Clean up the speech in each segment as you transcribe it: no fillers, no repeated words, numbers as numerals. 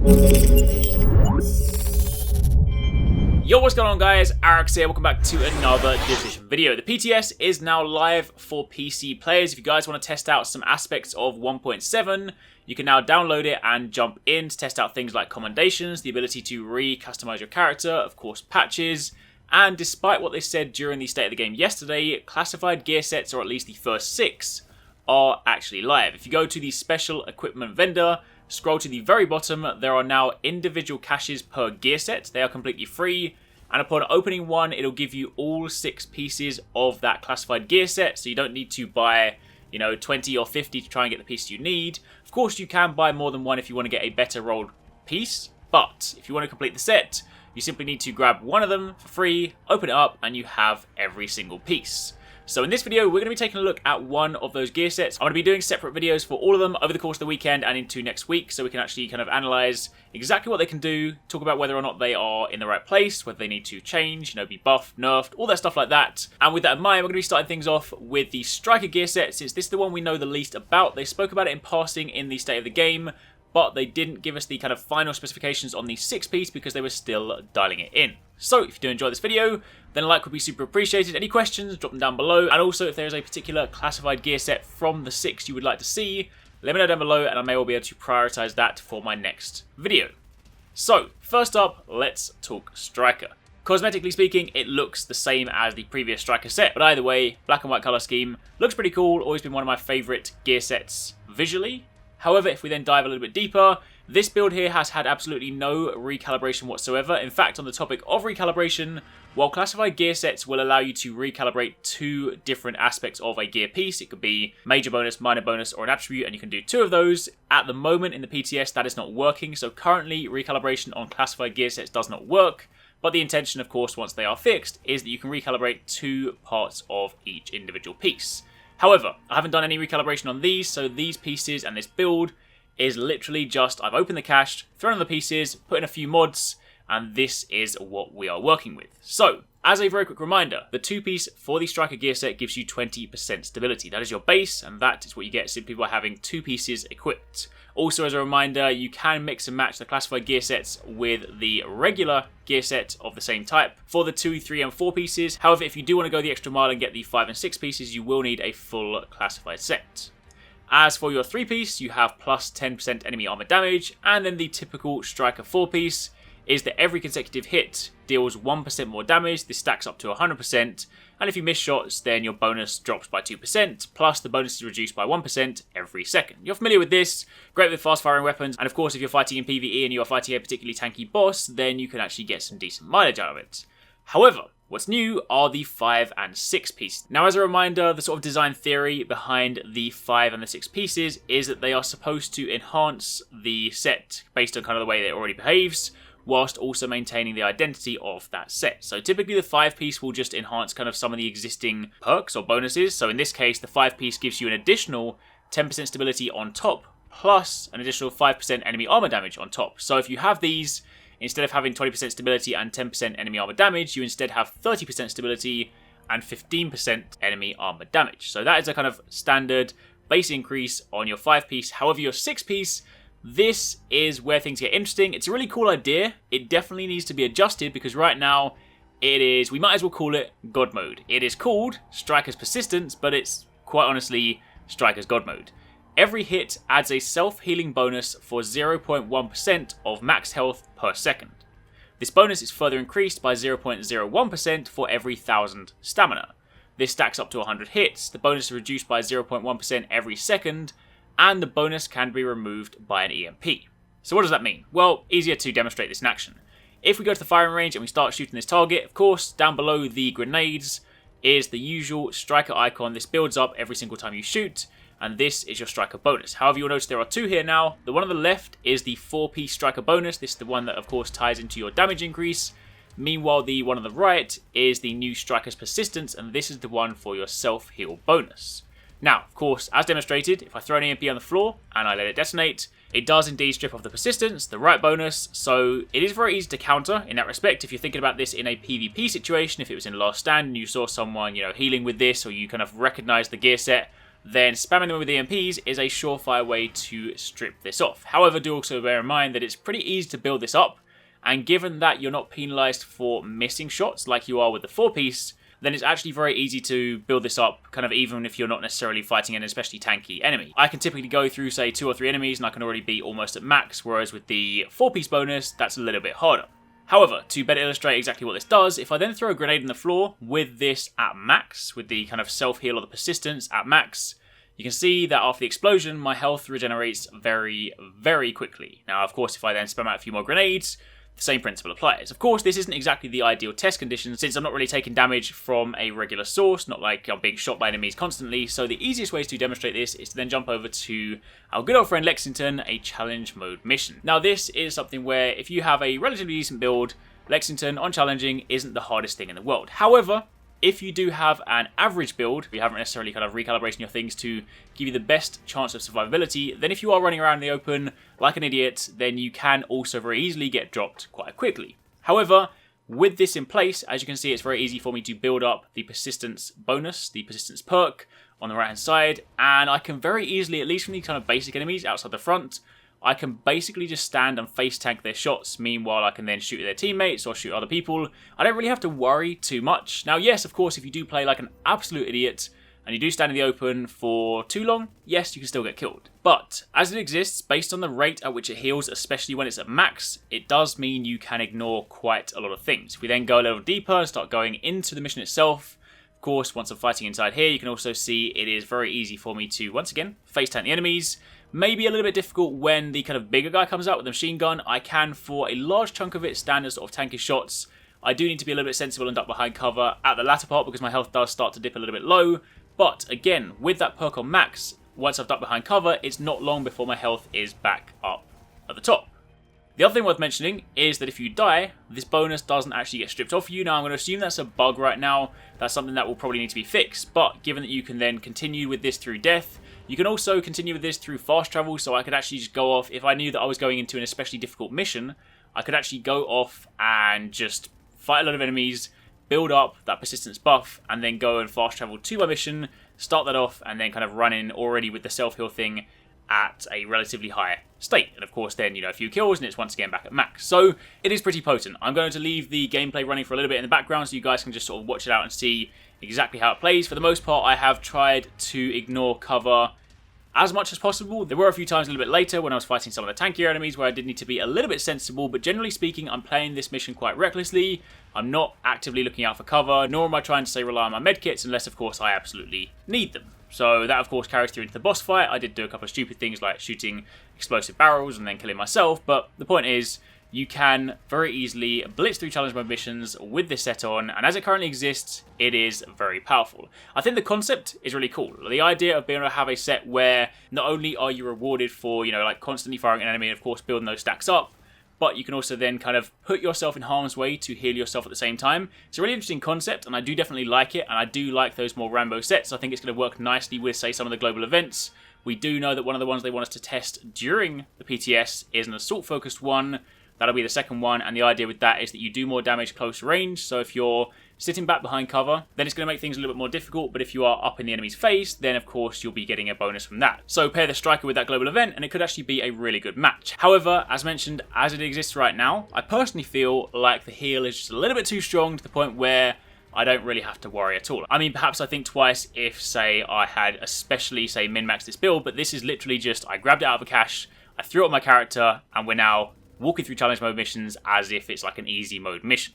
Yo, what's going on guys? Arekkz here, welcome back to another Division video. The PTS is now live for PC players. If you guys want to test out some aspects of 1.7, you can now download it and jump in to test out things like commendations, the ability to re-customize your character, of course patches, and despite what they said during the state of the game yesterday, classified gear sets, or at least the first 6, are actually live. If you go to the special equipment vendor, scroll to the very bottom, there are now individual caches per gear set. They are completely free, and upon opening one, it'll give you all 6 pieces of that classified gear set, so you don't need to buy, 20 or 50 to try and get the piece you need. Of course, you can buy more than one if you want to get a better rolled piece, but if you want to complete the set, you simply need to grab one of them for free, open it up, and you have every single piece. So in this video, we're going to be taking a look at one of those gear sets. I'm going to be doing separate videos for all of them over the course of the weekend and into next week, so we can actually kind of analyze exactly what they can do, talk about whether or not they are in the right place, whether they need to change, be buffed, nerfed, all that stuff like that. And with that in mind, we're going to be starting things off with the Striker gear set, since this is the one we know the least about. They spoke about it in passing in the state of the game, but they didn't give us the kind of final specifications on the 6-piece because they were still dialing it in. So if you do enjoy this video, then a like would be super appreciated. Any questions, drop them down below. And also if there is a particular classified gear set from the 6 you would like to see, let me know down below and I may well be able to prioritize that for my next video. So first up, let's talk Striker. Cosmetically speaking, it looks the same as the previous Striker set, but either way, black and white color scheme looks pretty cool. Always been one of my favorite gear sets visually. However, if we then dive a little bit deeper, this build here has had absolutely no recalibration whatsoever. In fact, on the topic of recalibration, while classified gear sets will allow you to recalibrate 2 different aspects of a gear piece, it could be major bonus, minor bonus, or an attribute, and you can do 2 of those. At the moment in the PTS, that is not working, so currently recalibration on classified gear sets does not work. But the intention, of course, once they are fixed, is that you can recalibrate 2 parts of each individual piece. However, I haven't done any recalibration on these, so these pieces and this build is literally just, I've opened the cache, thrown in the pieces, put in a few mods, and this is what we are working with. So, as a very quick reminder, the 2-piece for the Striker gear set gives you 20% stability. That is your base, and that is what you get simply by having 2 pieces equipped. Also, as a reminder, you can mix and match the classified gear sets with the regular gear set of the same type for the 2, 3, and 4 pieces. However, if you do want to go the extra mile and get the 5 and 6 pieces, you will need a full classified set. As for your 3-piece, you have plus 10% enemy armor damage, and then the typical Striker 4-piece is that every consecutive hit deals 1% more damage. This stacks up to 100%, and if you miss shots, then your bonus drops by 2%, plus the bonus is reduced by 1% every second. You're familiar with this, great with fast-firing weapons, and of course if you're fighting in PvE and you are fighting a particularly tanky boss, then you can actually get some decent mileage out of it. However, what's new are the 5 and 6 pieces. Now, as a reminder, the sort of design theory behind the 5 and the 6 pieces is that they are supposed to enhance the set based on kind of the way it already behaves, whilst also maintaining the identity of that set. So typically the 5-piece will just enhance kind of some of the existing perks or bonuses. So in this case, the 5-piece gives you an additional 10% stability on top, plus an additional 5% enemy armor damage on top. So if you have these, instead of having 20% stability and 10% enemy armor damage, you instead have 30% stability and 15% enemy armor damage. So that is a kind of standard base increase on your 5-piece. However, your 6-piece, this is where things get interesting. It's a really cool idea. It definitely needs to be adjusted because right now it is, we might as well call it God mode. It is called Striker's Persistence, but it's quite honestly Striker's God mode. Every hit adds a self-healing bonus for 0.1% of max health per second. This bonus is further increased by 0.01% for every 1,000 stamina. This stacks up to 100 hits. The bonus is reduced by 0.1% every second, and the bonus can be removed by an EMP. So what does that mean? Well, easier to demonstrate this in action. If we go to the firing range and we start shooting this target, of course, down below the grenades is the usual Striker icon. This builds up every single time you shoot, and this is your Striker bonus. However, you'll notice there are 2 here now. The one on the left is the 4-piece Striker bonus. This is the one that, of course, ties into your damage increase. Meanwhile, the one on the right is the new Striker's Persistence, and this is the one for your self-heal bonus. Now, of course, as demonstrated, if I throw an EMP on the floor and I let it detonate, it does indeed strip off the persistence, the right bonus, so it is very easy to counter in that respect. If you're thinking about this in a PvP situation, if it was in Last Stand and you saw someone, healing with this, or you kind of recognize the gear set, then spamming them with EMPs is a surefire way to strip this off. However, do also bear in mind that it's pretty easy to build this up, and given that you're not penalised for missing shots like you are with the 4-piece, then it's actually very easy to build this up, kind of even if you're not necessarily fighting an especially tanky enemy. I can typically go through, say, 2 or 3 enemies and I can already be almost at max, whereas with the 4-piece bonus, that's a little bit harder. However, to better illustrate exactly what this does, if I then throw a grenade on the floor with this at max, with the kind of self-heal or the persistence at max, you can see that after the explosion, my health regenerates very, very quickly. Now, of course, if I then spam out a few more grenades, the same principle applies. Of course, this isn't exactly the ideal test condition since I'm not really taking damage from a regular source, not like I'm being shot by enemies constantly, so the easiest ways to demonstrate this is to then jump over to our good old friend Lexington, a challenge mode mission. Now this is something where if you have a relatively decent build, Lexington on challenging isn't the hardest thing in the world. However, if you do have an average build, you haven't necessarily kind of recalibrating your things to give you the best chance of survivability, then if you are running around in the open like an idiot, then you can also very easily get dropped quite quickly. However, with this in place, as you can see, it's very easy for me to build up the persistence bonus, the persistence perk on the right hand side, and I can very easily, at least from the kind of basic enemies outside the front, I can basically just stand and face tank their shots. Meanwhile, I can then shoot their teammates or shoot other people. I don't really have to worry too much. Now, yes, of course, if you do play like an absolute idiot and you do stand in the open for too long, yes, you can still get killed. But as it exists, based on the rate at which it heals, especially when it's at max, it does mean you can ignore quite a lot of things. If we then go a little deeper and start going into the mission itself, of course, once I'm fighting inside here, you can also see it is very easy for me to, once again, face tank the enemies. Maybe a little bit difficult when the kind of bigger guy comes out with the machine gun. I can, for a large chunk of it, stand as sort of tanky shots. I do need to be a little bit sensible and duck behind cover at the latter part because my health does start to dip a little bit low. But again, with that perk on max, once I've ducked behind cover, it's not long before my health is back up at the top. The other thing worth mentioning is that if you die, this bonus doesn't actually get stripped off you. Now, I'm going to assume that's a bug right now. That's something that will probably need to be fixed. But given that you can then continue with this through death, you can also continue with this through fast travel. So I could actually just go off, if I knew that I was going into an especially difficult mission, I could actually go off and just fight a lot of enemies, build up that persistence buff, and then go and fast travel to my mission, start that off, and then kind of run in already with the self-heal thing at a relatively high state. And of course then, a few kills and it's once again back at max. So it is pretty potent. I'm going to leave the gameplay running for a little bit in the background so you guys can just sort of watch it out and see exactly how it plays. For the most part, I have tried to ignore cover as much as possible. There were a few times a little bit later when I was fighting some of the tankier enemies where I did need to be a little bit sensible, but generally speaking, I'm playing this mission quite recklessly. I'm not actively looking out for cover, nor am I trying to, say, rely on my medkits, unless, of course, I absolutely need them. So that, of course, carries through into the boss fight. I did do a couple of stupid things like shooting explosive barrels and then killing myself, but the point is, you can very easily blitz through challenge mode missions with this set on, and as it currently exists, it is very powerful. I think the concept is really cool. The idea of being able to have a set where not only are you rewarded for, like constantly firing an enemy and of course building those stacks up, but you can also then kind of put yourself in harm's way to heal yourself at the same time. It's a really interesting concept, and I do definitely like it, and I do like those more Rambo sets. I think it's going to work nicely with, say, some of the global events. We do know that one of the ones they want us to test during the PTS is an assault-focused one. That'll be the second one, and the idea with that is that you do more damage close range, so if you're sitting back behind cover, then it's going to make things a little bit more difficult, but if you are up in the enemy's face, then of course you'll be getting a bonus from that. So pair the striker with that global event, and it could actually be a really good match. However, as mentioned, as it exists right now, I personally feel like the heal is just a little bit too strong to the point where I don't really have to worry at all. I mean, perhaps I think twice if, say, I had especially, say, min-maxed this build, but this is literally just, I grabbed it out of a cache, I threw it on my character, and we're now walking through challenge mode missions as if it's like an easy mode mission.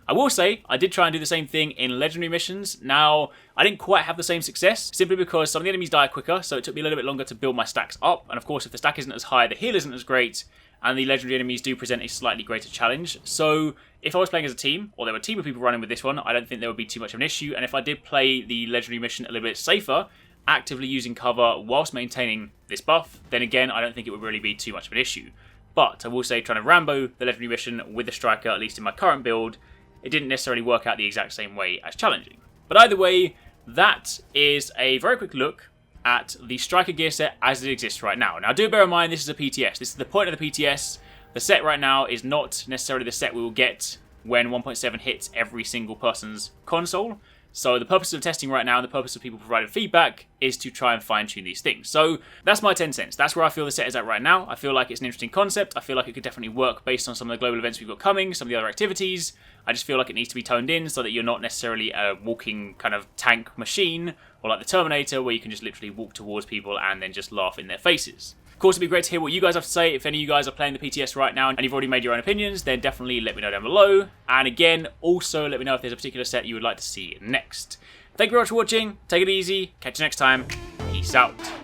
I will say, I did try and do the same thing in legendary missions. Now, I didn't quite have the same success, simply because some of the enemies die quicker, so it took me a little bit longer to build my stacks up, and of course if the stack isn't as high, the heal isn't as great, and the legendary enemies do present a slightly greater challenge. So if I was playing as a team, or there were a team of people running with this one, I don't think there would be too much of an issue, and if I did play the legendary mission a little bit safer, actively using cover whilst maintaining this buff, then again, I don't think it would really be too much of an issue. But I will say, trying to Rambo the legendary mission with the striker, at least in my current build, it didn't necessarily work out the exact same way as challenging. But either way, that is a very quick look at the striker gear set as it exists right now. Now, do bear in mind, this is a PTS. This is the point of the PTS. The set right now is not necessarily the set we will get when 1.7 hits every single person's console. So the purpose of testing right now and the purpose of people providing feedback is to try and fine-tune these things. So that's my 10 cents. That's where I feel the set is at right now. I feel like it's an interesting concept. I feel like it could definitely work based on some of the global events we've got coming, some of the other activities. I just feel like it needs to be toned in so that you're not necessarily a walking kind of tank machine, or like the Terminator, where you can just literally walk towards people and then just laugh in their faces. Of course, it'd be great to hear what you guys have to say. If any of you guys are playing the PTS right now and you've already made your own opinions, then definitely let me know down below. And again, also let me know if there's a particular set you would like to see next. Thank you very much for watching. Take it easy. Catch you next time. Peace out.